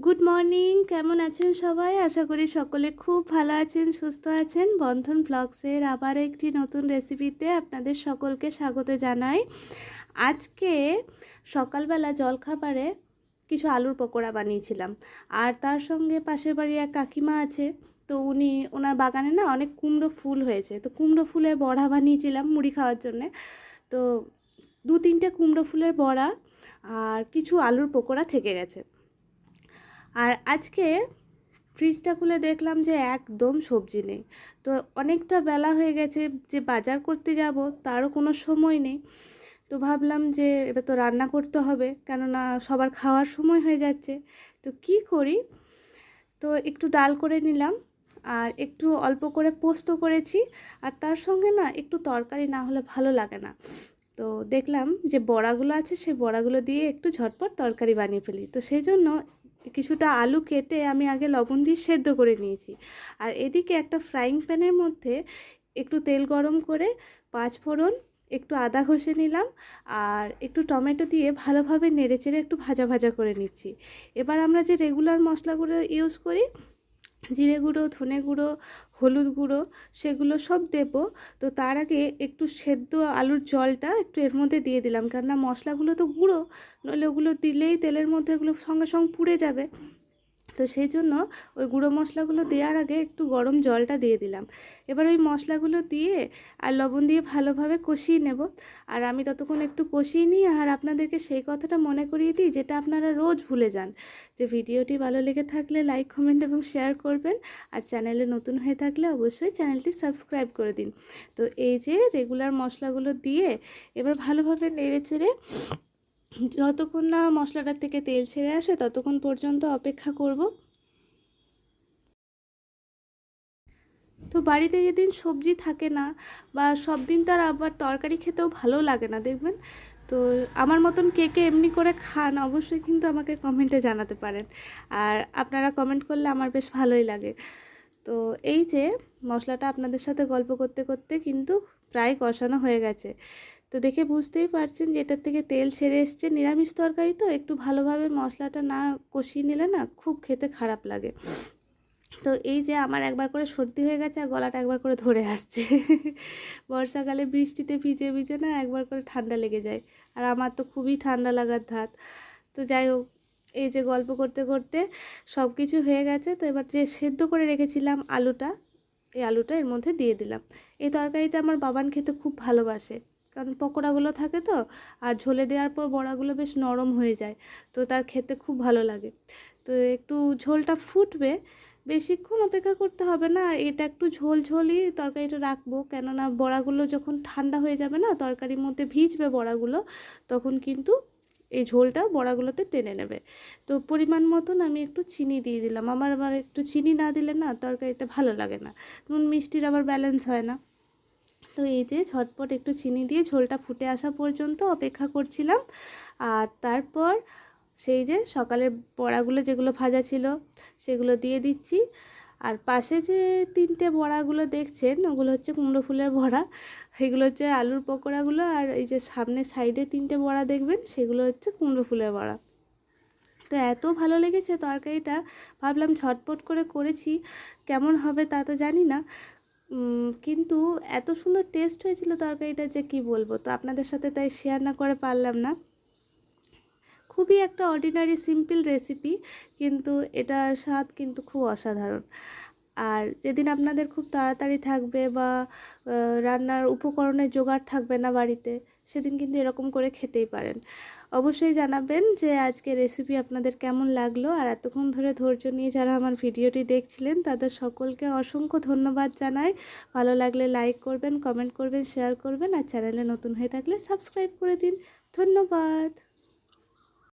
Good morning, কেমন আছেন সবাই? আশা করি সকলে খুব ভালো আছেন, সুস্থ আছেন। বন্ধন ব্লগসের আবার একটি নতুন রেসিপিতে আপনাদের সকলকে স্বাগত জানাই। আজকে সকালবেলা জলখাবারে কিছু আলুর পকোড়া বানিয়েছিলাম। আর তার সঙ্গে পাশের বাড়ি এক কাকিমা আছে, তো ওনার বাগানে না অনেক কুমড়ো ফুল হয়েছে, তো কুমড়ো ফুলের বড়া বানিয়েছিলাম মুড়ি খাওয়ার জন্যে। তো 2-3টে কুমড়ো ফুলের বড়া আর কিছু আলুর পকোড়া থেকে গেছে। আর আজকে ফ্রিজটা খুলে দেখলাম যে একদম সবজি নেই। তো অনেকটা বেলা হয়ে গেছে, যে বাজার করতে যাব তারও কোনো সময় নেই। তো ভাবলাম যে এবার তো রান্না করতে হবে, কেননা সবার খাওয়ার সময় হয়ে যাচ্ছে। তো কি করি, তো একটু ডাল করে নিলাম আর একটু অল্প করে পোস্ত করেছি। আর তার সঙ্গে না একটু তরকারি না হলে ভালো লাগে না। তো দেখলাম যে বড়াগুলো আছে, সেই বড়াগুলো দিয়ে একটু ঝটপট তরকারি বানিয়ে ফেলি। তো সেই জন্য কিছুটা আলু কেটে আমি আগে লবণ দিয়ে সেদ্ধ করে নিয়েছি। আর এদিকে একটা ফ্রাইং প্যানের মধ্যে একটু তেল গরম করে 5 ফোড়ন, একটু আদা ঘষে নিলাম আর একটু টমেটো দিয়ে ভালোভাবে নেড়েচেড়ে একটু ভাজা ভাজা করে নিচ্ছি। এবার আমরা যে রেগুলার মশলাগুলো ইউজ করি, জিরে গুঁড়ো, ধনে গুঁড়ো, হলুদ গুঁড়ো, সেগুলো সব দেব। তো তার আগে একটু সেদ্ধ আলুর জলটা একটু এর মধ্যে দিয়ে দিলাম, কেননা মশলাগুলো তো গুঁড়ো, নইলে ওগুলো দিলেই তেলের মধ্যে এগুলো সঙ্গে সঙ্গে পুড়ে যাবে। তো সেই জন্য ওই গুঁড়ো মশলাগুলো দেওয়ার আগে একটু গরম জলটা দিয়ে দিলাম। এবার ওই মশলাগুলো দিয়ে আর লবণ দিয়ে ভালোভাবে কষিয়ে নেব। আর আমি ততক্ষণ একটু কষিয়ে নিই। আর আপনাদেরকে সেই কথাটা মনে করিয়ে দিই, যেটা আপনারা রোজ ভুলে যান, যে ভিডিওটি ভালো লেগে থাকলে লাইক, কমেন্ট এবং শেয়ার করবেন। আর চ্যানেলে নতুন হয়ে থাকলে অবশ্যই চ্যানেলটি সাবস্ক্রাইব করে দিন। তো এই যে রেগুলার মশলাগুলো দিয়ে এবার ভালোভাবে নেড়ে চেড়ে যতক্ষণ না মশলাটার থেকে তেল ছেড়ে আসে ততক্ষণ পর্যন্ত অপেক্ষা করব। তো বাড়িতে যেদিন সবজি থাকে না, বা সব দিন তো আর আবার তরকারি খেতেও ভালো লাগে না, দেখবেন। তো আমার মতন কে কে এমনি করে খান অবশ্যই কিন্তু আমাকে কমেন্টে জানাতে পারেন। আর আপনারা কমেন্ট করলে আমার বেশ ভালোই লাগে। তো এই যে মশলাটা আপনাদের সাথে গল্প করতে করতে কিন্তু প্রায় কষানো হয়ে গেছে। তো দেখে বুঝতেই পারছেন যে এটার থেকে তেল ছেড়ে এসছে। নিরামিষ তরকারি তো একটু ভালোভাবে মশলাটা না কষিয়ে নিলে না খুব খেতে খারাপ লাগে। তো এই যে আমার একবার করে সর্দি হয়ে গেছে আর গলাটা একবার করে ধরে আসছে। বর্ষাকালে বৃষ্টিতে ভিজে ভিজে না একবার করে ঠান্ডা লেগে যায়। আর আমার তো খুবই ঠান্ডা লাগার ধাত। তো যাই হোক, এই যে গল্প করতে করতে সব কিছু হয়ে গেছে। তো এবার যে সেদ্ধ করে রেখেছিলাম আলুটা, এই আলুটা এর মধ্যে দিয়ে দিলাম। এই তরকারিটা আমার বাবান খেতে খুব ভালোবাসে, কারণ পকোড়াগুলো থাকে তো, আর ঝোলে দেওয়ার পর বড়াগুলো বেশ নরম হয়ে যায়। তো তার খেতে খুব ভালো লাগে। তো একটু ঝোলটা ফুটবে, বেশিক্ষণ অপেক্ষা করতে হবে না। আর এটা একটু ঝোল ঝোলই তরকারিটা রাখবো, কেননা বড়াগুলো যখন ঠান্ডা হয়ে যাবে না, তরকারির মধ্যে ভিজবে বড়াগুলো, তখন কিন্তু এই ঝোলটা বড়াগুলোতে টেনে নেবে। তো পরিমাণ মতন আমি একটু চিনি দিয়ে দিলাম। আমার আবার একটু চিনি না দিলে না তরকারিটা ভালো লাগে না, নুন মিষ্টির আবার ব্যালেন্স হয় না। তো এই যে ঝটপট একটু চিনি দিয়ে ঝোলটা ফুটে আসা পর্যন্ত অপেক্ষা করছিলাম। আর তারপর সেই যে সকালের বড়াগুলো যেগুলো ভাজা ছিল সেগুলো দিয়ে দিচ্ছি। আর পাশে যে 3টে বড়াগুলো দেখছেন, ওগুলো হচ্ছে কুমড়ো ফুলের বড়া। এগুলো হচ্ছে আলুর পকোড়াগুলো। আর এই যে সামনে সাইডে 3টে বড়া দেখবেন, সেগুলো হচ্ছে কুমড়ো ফুলের বড়া। তো এত ভালো লেগেছে তরকারিটা, ভাবলাম ঝটপট করে করেছি, কেমন হবে তা তো জানি না। কিন্তু এত সুন্দর টেস্ট হয়েছিল তরকারিটা যে কি বলবো। তো আপনাদের সাথে তাই শেয়ার না করে পারলাম না। খুবই একটা অর্ডিনারি সিম্পল রেসিপি, কিন্তু এটার স্বাদ কিন্তু খুব অসাধারণ। আর যেদিন আপনাদের খুব তাড়াতাড়ি থাকবে, বা রান্নার উপকরণের জোগাড় থাকবে না বাড়িতে, সেদিন কিন্তু এরকম করে খেতেই পারেন। অবশ্যই জানাবেন যে আজকে রেসিপি আপনাদের কেমন লাগলো। আর এতক্ষণ ধরে ধৈর্য নিয়ে যারা আমার ভিডিওটি দেখছিলেন, তাদের সকলকে অসংখ্য ধন্যবাদ জানাই। ভালো লাগলে লাইক করবেন, কমেন্ট করবেন, শেয়ার করবেন। আর চ্যানেলে নতুন হয়ে থাকলে সাবস্ক্রাইব করে দিন। ধন্যবাদ।